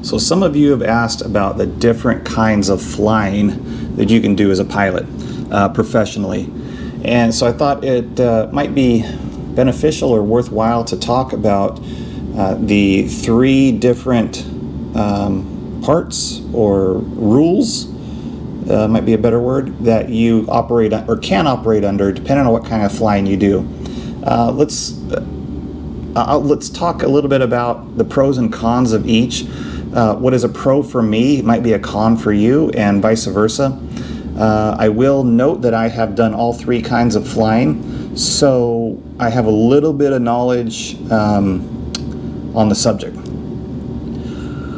So some of you have asked about the different kinds of flying that you can do as a pilot professionally. And so I thought it might be beneficial or worthwhile to talk about the three different parts or rules, might be a better word, that you operate or can operate under depending on what kind of flying you do. Let's talk a little bit about the pros and cons of each. What is a pro for me might be a con for you, and vice versa. I will note that I have done all three kinds of flying, so I have a little bit of knowledge on the subject.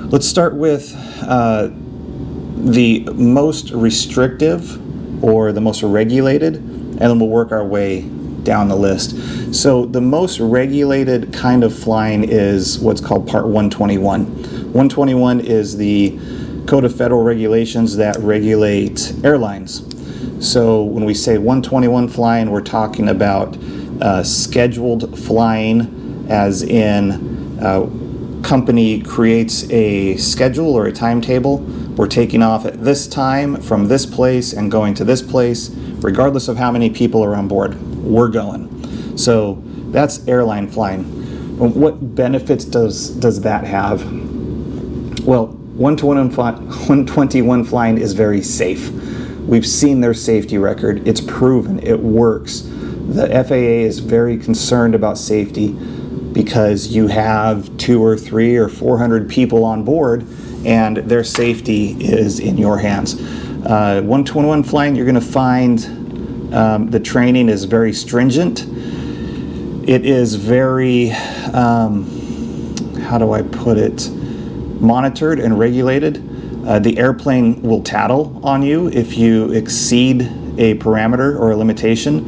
Let's start with the most restrictive or the most regulated, and then we'll work our way down the list. So the most regulated kind of flying is what's called Part 121. 121 is the Code of Federal Regulations that regulate airlines. So when we say 121 flying, we're talking about scheduled flying, as in company creates a schedule or a timetable. We're taking off at this time from this place and going to this place, regardless of how many people are on board. We're going. So that's airline flying. What benefits does that have? Well, 121 flying is very safe. We've seen their safety record. It's proven. It works. The FAA is very concerned about safety because you have 200 or 300 or 400 people on board, and their safety is in your hands. 121 flying, you're going to find the training is very stringent. It is very, how do I put it, monitored and regulated. The airplane will tattle on you if you exceed a parameter or a limitation.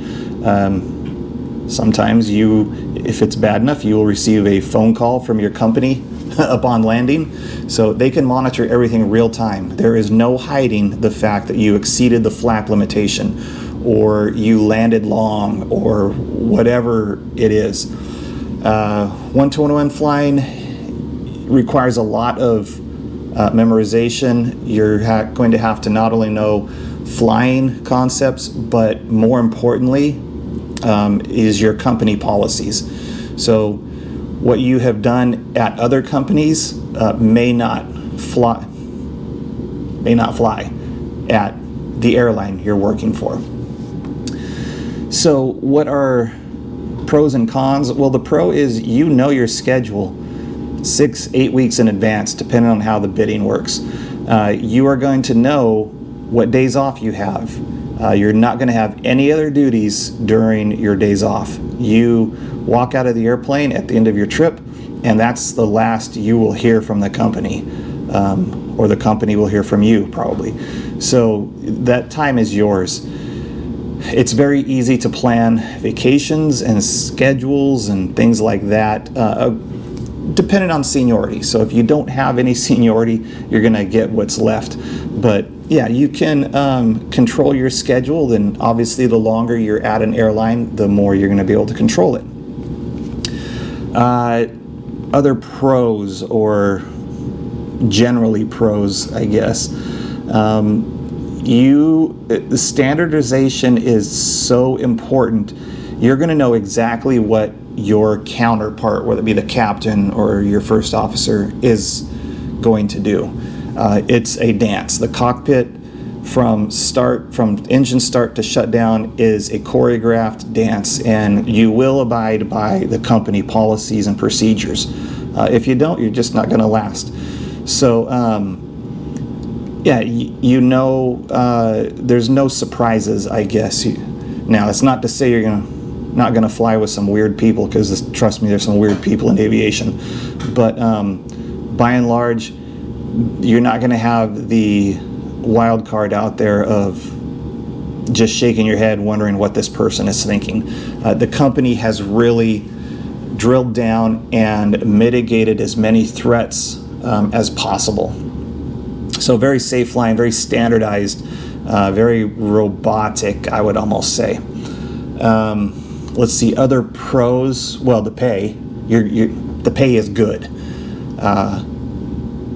Sometimes if it's bad enough, you will receive a phone call from your company upon landing. So they can monitor everything real time. There is no hiding the fact that you exceeded the flap limitation, or you landed long, or whatever it is. 121 flying requires a lot of memorization. You're going to have to not only know flying concepts, but more importantly is your company policies. So what you have done at other companies may not fly at the airline you're working for. So what are pros and cons? Well, the pro is you know your schedule 6-8 weeks in advance, depending on how the bidding works. You are going to know what days off you have. You're not going to have any other duties during your days off. You walk out of the airplane at the end of your trip, and that's the last you will hear from the company, or the company will hear from you probably. So that time is yours. It's very easy to plan vacations and schedules and things like that, dependent on seniority. So if you don't have any seniority, you're going to get what's left. But yeah, you can control your schedule. Then obviously the longer you're at an airline, the more you're going to be able to control it. Other pros, or generally pros, I guess. The standardization is so important. You're going to know exactly what your counterpart, whether it be the captain or your first officer, is going to do. It's a dance. The cockpit from engine start to shutdown is a choreographed dance, and you will abide by the company policies and procedures. If you don't, you're just not going to last. So yeah, there's no surprises, I guess. Now, it's not to say you're not going to fly with some weird people, because trust me, there's some weird people in aviation. But by and large, you're not going to have the wild card out there of just shaking your head wondering what this person is thinking. The company has really drilled down and mitigated as many threats as possible. So very safe flying, very standardized, very robotic, I would almost say. Let's see, other pros. Well, the pay. The pay is good.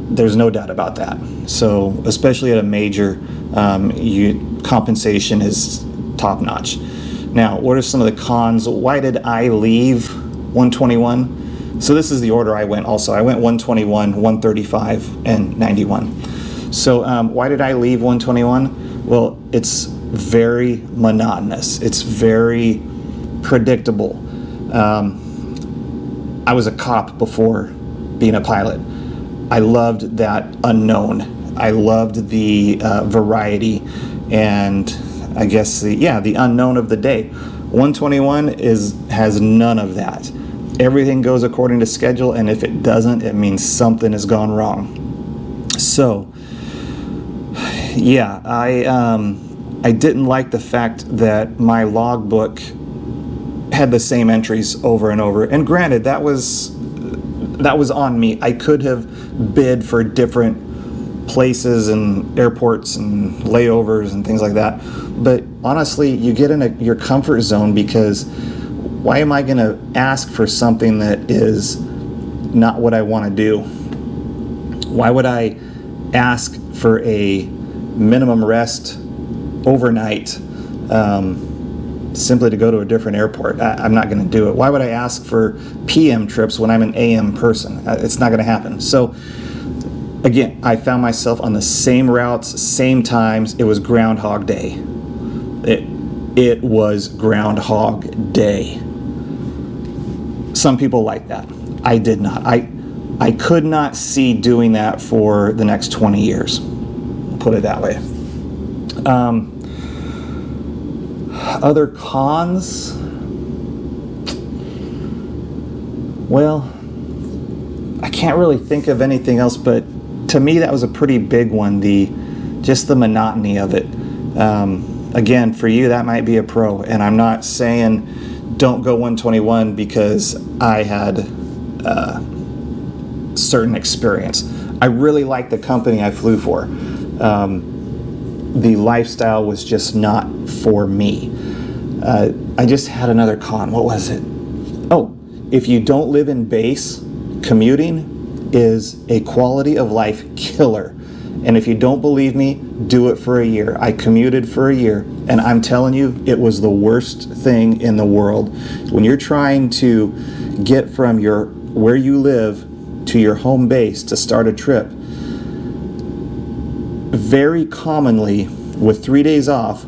There's no doubt about that. So especially at a major, compensation is top notch. Now, what are some of the cons? Why did I leave 121? So this is the order I went also. I went 121, 135, and 91. So why did I leave 121? Well, it's very monotonous. It's very predictable. I was a cop before being a pilot. I loved that unknown. I loved the variety and I guess the unknown of the day. 121 has none of that. Everything goes according to schedule, and if it doesn't, it means something has gone wrong. So, yeah, I didn't like the fact that my logbook had the same entries over and over. And granted, that was on me. I could have bid for different places and airports and layovers and things like that. But honestly, you get in your comfort zone, because why am I going to ask for something that is not what I want to do? Why would I ask for a minimum rest overnight simply to go to a different airport? I'm not going to do it. Why would I ask for PM trips when I'm an AM person? It's not going to happen. So again, I found myself on the same routes, same times. It was Groundhog Day. It was Groundhog Day. Some people like that. I did not. I could not see doing that for the next 20 years. Put it that way. Other cons? Well, I can't really think of anything else, but to me that was a pretty big one, just the monotony of it. Again, for you that might be a pro, and I'm not saying don't go 121 because I had certain experience. I really liked the company I flew for. The lifestyle was just not for me. I just had another con. What was it? Oh, if you don't live in base, commuting is a quality of life killer. And if you don't believe me, do it for a year. I commuted for a year, and I'm telling you, it was the worst thing in the world. When you're trying to get from where you live to your home base to start a trip, very commonly with 3 days off,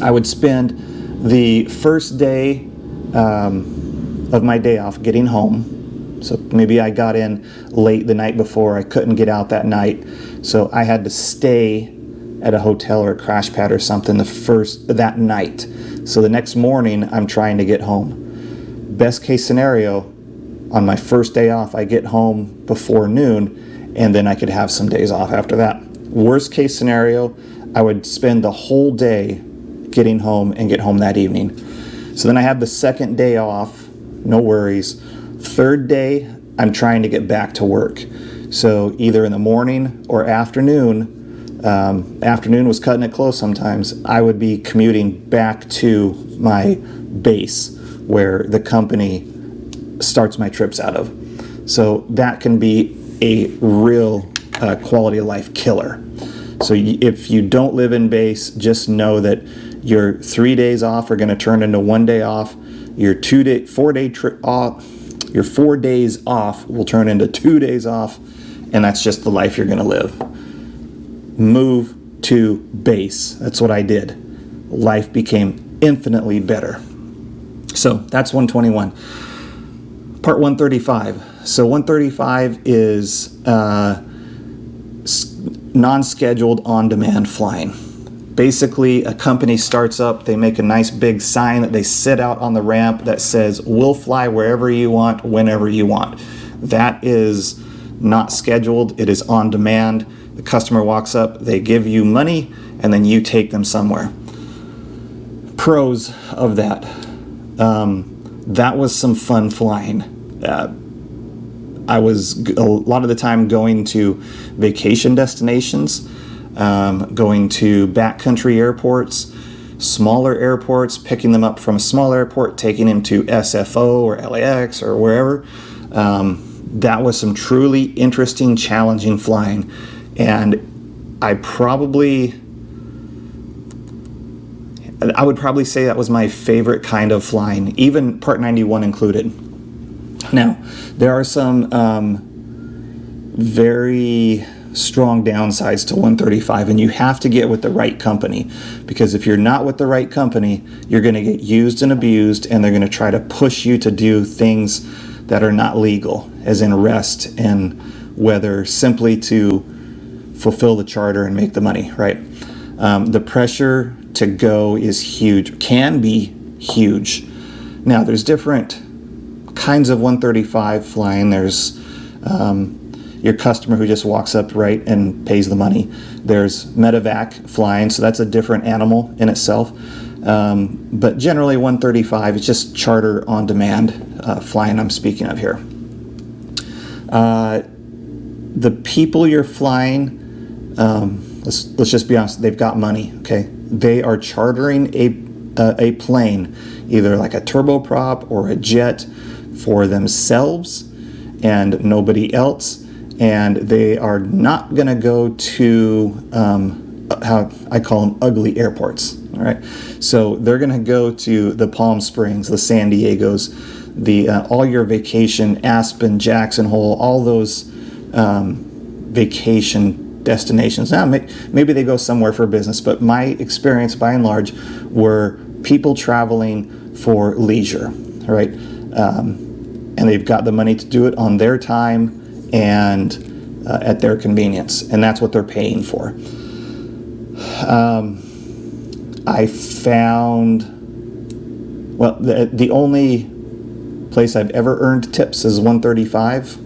I would spend the first day of my day off getting home. So maybe I got in late the night before. I couldn't get out that night, so I had to stay at a hotel or a crash pad or something that night. So the next morning I'm trying to get home. Best case scenario, on my first day off I get home before noon, and then I could have some days off after that. Worst case scenario, I would spend the whole day getting home and get home that evening. So then I had the second day off, no worries. Third day, I'm trying to get back to work. So either in the morning or afternoon, afternoon was cutting it close sometimes, I would be commuting back to my base where the company starts my trips out of. So that can be a real quality of life killer. So if you don't live in base, just know that your 3 days off are going to turn into 1 day off. Your 4 days off will turn into 2 days off, and that's just the life you're going to live. Move to base. That's what I did. Life became infinitely better. So that's 121. Part 135. So 135 is non-scheduled on-demand flying. Basically, a company starts up, they make a nice big sign that they sit out on the ramp that says, "We'll fly wherever you want, whenever you want." That is not scheduled, it is on demand. The customer walks up, they give you money, and then you take them somewhere. Pros of that. That was some fun flying. I was a lot of the time going to vacation destinations, going to backcountry airports, smaller airports, picking them up from a small airport, taking them to SFO or LAX or wherever. that was some truly interesting, challenging flying. And I would probably say that was my favorite kind of flying, even Part 91 included. Now, there are some very strong downsides to 135, and you have to get with the right company, because if you're not with the right company, you're going to get used and abused, and they're going to try to push you to do things that are not legal, as in arrest and whether simply to fulfill the charter and make the money, right? The pressure to go is huge, can be huge. Now, there's different kinds of 135 flying. There's your customer who just walks up, right, and pays the money. There's medevac flying, so that's a different animal in itself. But generally 135 is just charter on demand flying I'm speaking of here. The people you're flying, let's just be honest, they've got money, okay? They are chartering a plane, either like a turboprop or a jet, for themselves and nobody else, and they are not going to go to how I call them ugly airports. All right, so they're going to go to the Palm Springs, the San Diegos, the all your vacation, Aspen, Jackson Hole, all those vacation destinations. Now, maybe they go somewhere for business, but my experience by and large were people traveling for leisure, right? And they've got the money to do it on their time and at their convenience, and that's what they're paying for. I found, well, the only place I've ever earned tips is 135.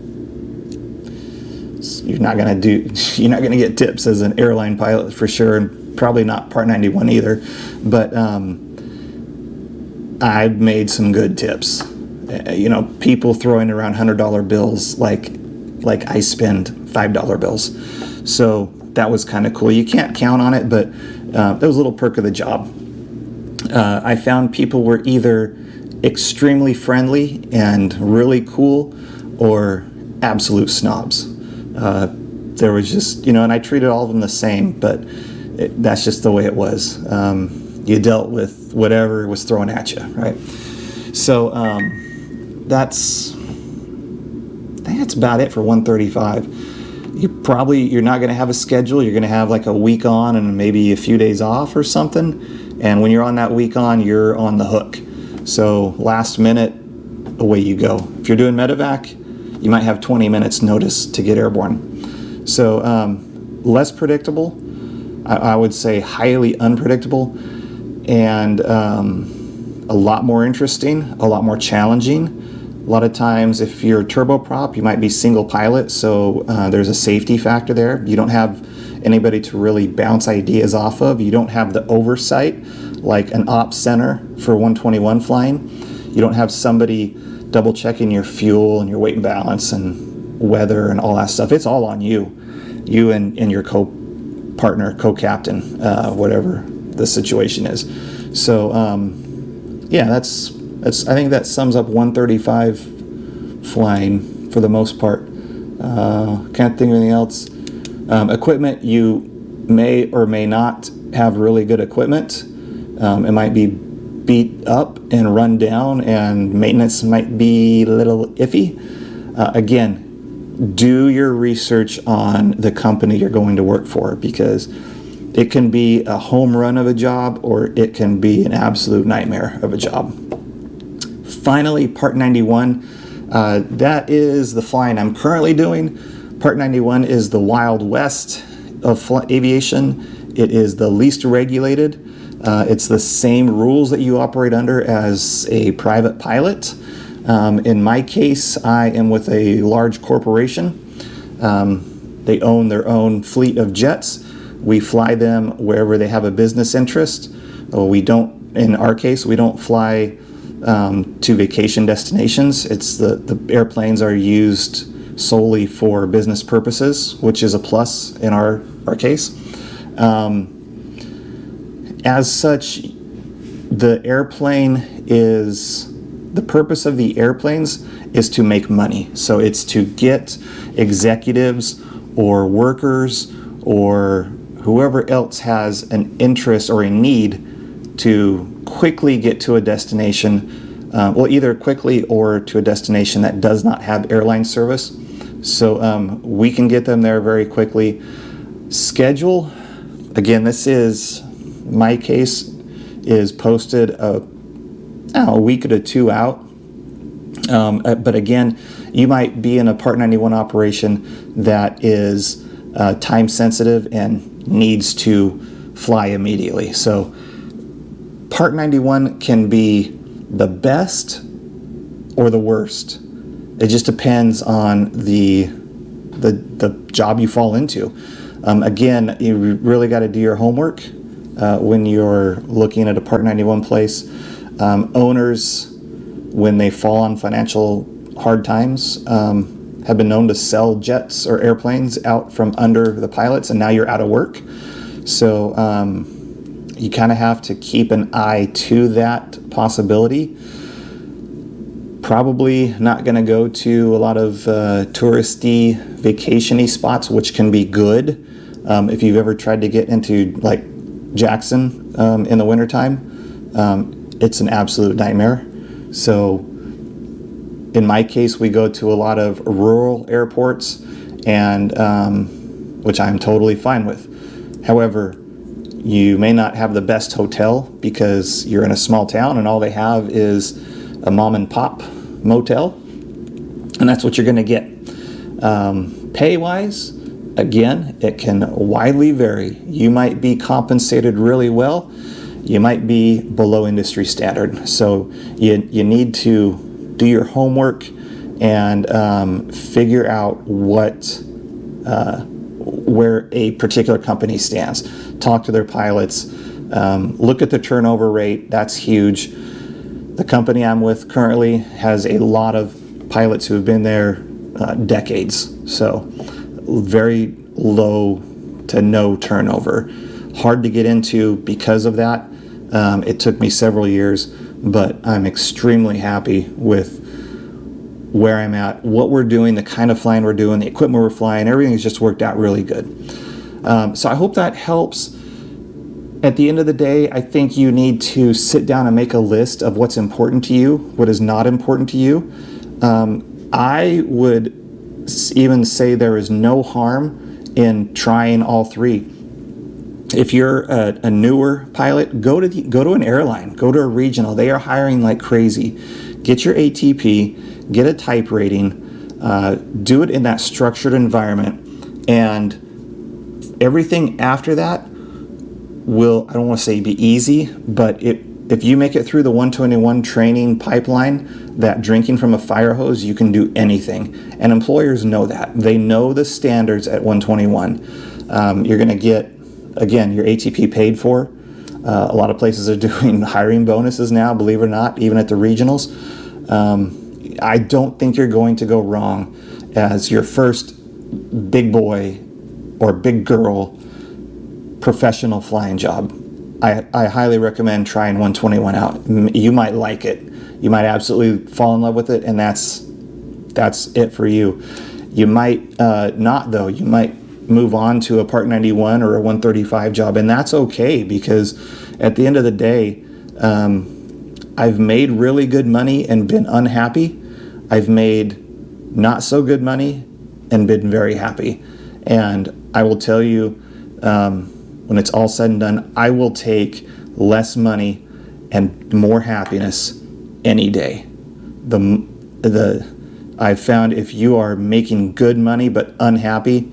You're not gonna get tips as an airline pilot for sure, and probably not Part 91 either. But I've made some good tips. People throwing around $100 bills like I spend $5 bills. So that was kind of cool. You can't count on it, but that was a little perk of the job. I found people were either extremely friendly and really cool, or absolute snobs. There was just, and I treated all of them the same, but that's just the way it was. You dealt with whatever was thrown at you, right? So I think that's about it for 135. You're not going to have a schedule. You're going to have like a week on and maybe a few days off or something. And when you're on that week on, you're on the hook. So last minute, away you go. If you're doing medevac, you might have 20 minutes notice to get airborne. So less predictable, I would say highly unpredictable, and a lot more interesting, a lot more challenging. A lot of times, if you're turboprop, you might be single pilot, so there's a safety factor there. You don't have anybody to really bounce ideas off of. You don't have the oversight like an ops center for 121 flying. You don't have somebody double checking your fuel and your weight and balance and weather and all that stuff. It's all on you and your co-partner, co-captain, whatever the situation is. So yeah, that's I think that sums up 135 flying for the most part. Can't think of anything else. Equipment, you may or may not have really good equipment. It might be beat up and run down, and maintenance might be a little iffy. Again, do your research on the company you're going to work for, because it can be a home run of a job, or it can be an absolute nightmare of a job. Finally, Part 91, that is the flying I'm currently doing. Part 91 is the Wild West of aviation. It is the least regulated. It's the same rules that you operate under as a private pilot. In my case, I am with a large corporation. They own their own fleet of jets. We fly them wherever they have a business interest. In our case, we don't fly to vacation destinations. It's the airplanes are used solely for business purposes, which is a plus in our case. As such, the airplane is the purpose of the airplanes is to make money. So it's to get executives or workers or whoever else has an interest or a need to quickly get to a destination, either quickly or to a destination that does not have airline service. So we can get them there very quickly. Schedule, again, this is, my case is posted a week or two out. But again, you might be in a Part 91 operation that is time sensitive and needs to fly immediately. So Part 91 can be the best or the worst. It just depends on the job you fall into. Again, you really got to do your homework when you're looking at a Part 91 place. Owners, when they fall on financial hard times, have been known to sell jets or airplanes out from under the pilots, and now you're out of work. So you kind of have to keep an eye to that possibility. Probably not going to go to a lot of touristy, vacation-y spots, which can be good. If you've ever tried to get into like Jackson in the wintertime, it's an absolute nightmare. So in my case, we go to a lot of rural airports, and which I'm totally fine with. However, you may not have the best hotel because you're in a small town and all they have is a mom and pop motel, and that's what you're going to get. Pay wise, again, it can widely vary. You might be compensated really well, you might be below industry standard. So you need to do your homework and figure out where a particular company stands. Talk to their pilots, look at the turnover rate. That's huge. The company I'm with currently has a lot of pilots who have been there decades, so very low to no turnover. Hard to get into because of that. It took me several years, but I'm extremely happy with where I'm at, what we're doing, the kind of flying we're doing, the equipment we're flying. Everything has just worked out really good. So I hope that helps. At the end of the day, I think you need to sit down and make a list of what's important to you, what is not important to you. I would even say there is no harm in trying all three. If you're a newer pilot, go to an airline, go to a regional. They are hiring like crazy. Get your ATP, get a type rating, do it in that structured environment, and everything after that will, I don't want to say be easy, but if you make it through the 121 training pipeline, that drinking from a fire hose, you can do anything. And employers know that. They know the standards at 121. You're going to get, again, your ATP paid for. A lot of places are doing hiring bonuses now, believe it or not, even at the regionals. I don't think you're going to go wrong as your first big boy or big girl professional flying job. I highly recommend trying 121 out. You might like it. You might absolutely fall in love with it, and that's it for you. You might not, though. You might move on to a Part 91 or a 135 job, and that's okay, because at the end of the day, I've made really good money and been unhappy. I've made not so good money and been very happy. And I will tell you, when it's all said and done, I will take less money and more happiness any day. I've found if you are making good money but unhappy,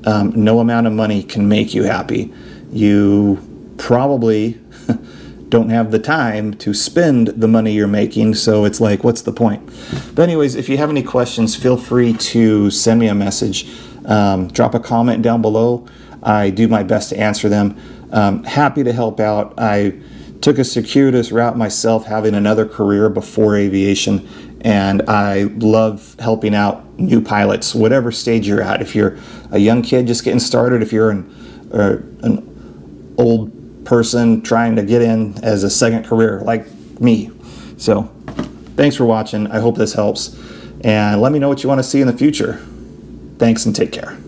no amount of money can make you happy. You probably don't have the time to spend the money you're making, so it's like, what's the point? But anyways, if you have any questions, feel free to send me a message. Drop a comment down below. I do my best to answer them. Happy to help out. I took a circuitous route myself, having another career before aviation, and I love helping out new pilots, whatever stage you're at. If you're a young kid just getting started, if you're an old person trying to get in as a second career like me. So Thanks for watching. I hope this helps. And let me know what you want to see in the future. Thanks and take care.